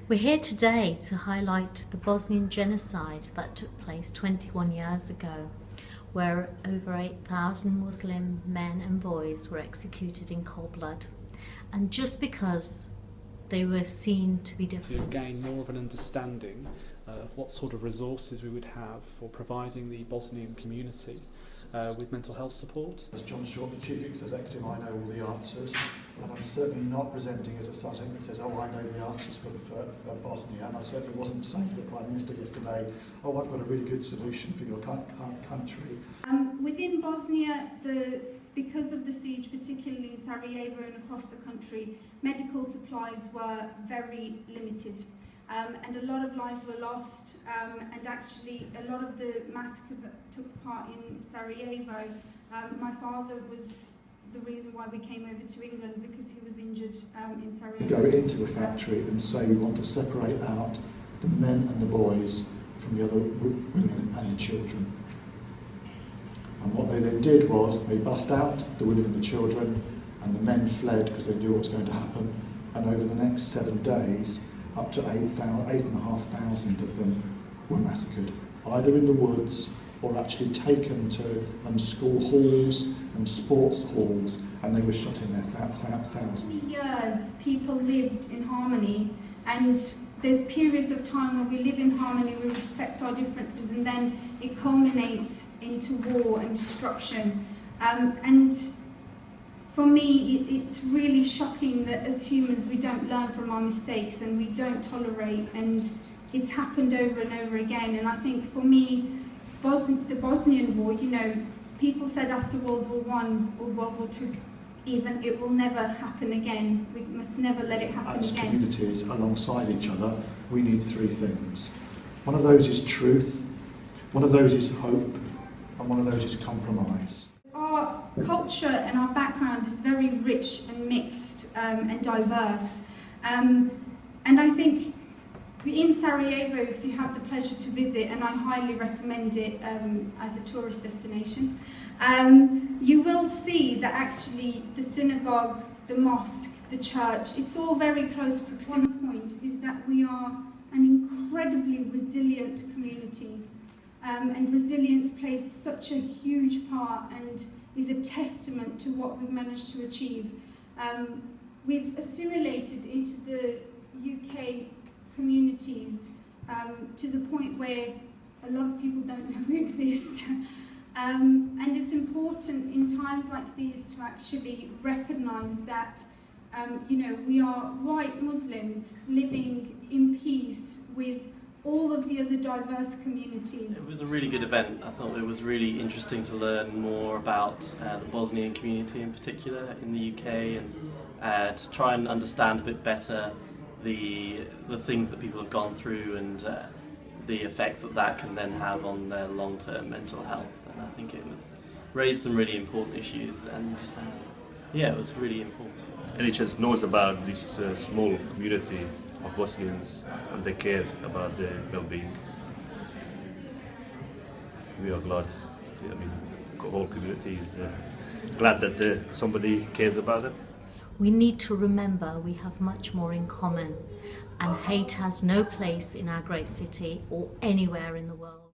We're here today to highlight the Bosnian genocide that took place 21 years ago, where over 8,000 Muslim men and boys were executed in cold blood. And just because they were seen to be different. To gain more of an understanding of what sort of resources we would have for providing the Bosnian community with mental health support. As John Short, the Chief Executive, I know all the answers, and I'm certainly not presenting it as something that says, oh, I know the answers for Bosnia, and I certainly wasn't saying to the Prime Minister yesterday, oh, I've got a really good solution for your country. Within Bosnia, because of the siege, particularly in Sarajevo and across the country, medical supplies were very limited. And a lot of lives were lost, and actually a lot of the massacres that took part in Sarajevo, my father was the reason why we came over to England, because he was injured in Sarajevo. Go into the factory and say we want to separate out the men and the boys from the other women and the children. And what they then did was they bust out the women and the children, and the men fled because they knew what was going to happen. And over the next 7 days, up to 8,500 of them were massacred, either in the woods or actually taken to school halls and sports halls, and they were shot in there thousands. For years, people lived in harmony, and there's periods of time where we live in harmony, we respect our differences, and then it culminates into war and destruction. And for me, it's really shocking that as humans we don't learn from our mistakes and we don't tolerate, and it's happened over and over again. And I think for me, the Bosnian War, you know, people said after World War I or World War II, even, it will never happen again. We must never let it happen As again. communities alongside each other, we need 3 things. One of those is truth, one of those is hope, and one of those is compromise. Our culture and our background is very rich and mixed and diverse. And I think in Sarajevo, if you have the pleasure to visit, and I highly recommend it as a tourist destination, you will see that actually the synagogue, the mosque, the church, it's all very close proximity. One point is that we are an incredibly resilient community. And resilience plays such a huge part and is a testament to what we've managed to achieve. We've assimilated into the UK communities to the point where a lot of people don't know we exist. And it's important in times like these to actually recognise that you know, we are white Muslims living in peace with all of the other diverse communities. It was a really good event. I thought it was really interesting to learn more about the Bosnian community in particular in the UK, and to try and understand a bit better the things that people have gone through and the effects that can then have on their long-term mental health. And I think it was raised some really important issues, and yeah, it was really informative. NHS knows about this small community of Bosnians, and they care about their well-being. We are glad. I mean, the whole community is glad that somebody cares about it. We need to remember we have much more in common, and hate has no place in our great city or anywhere in the world.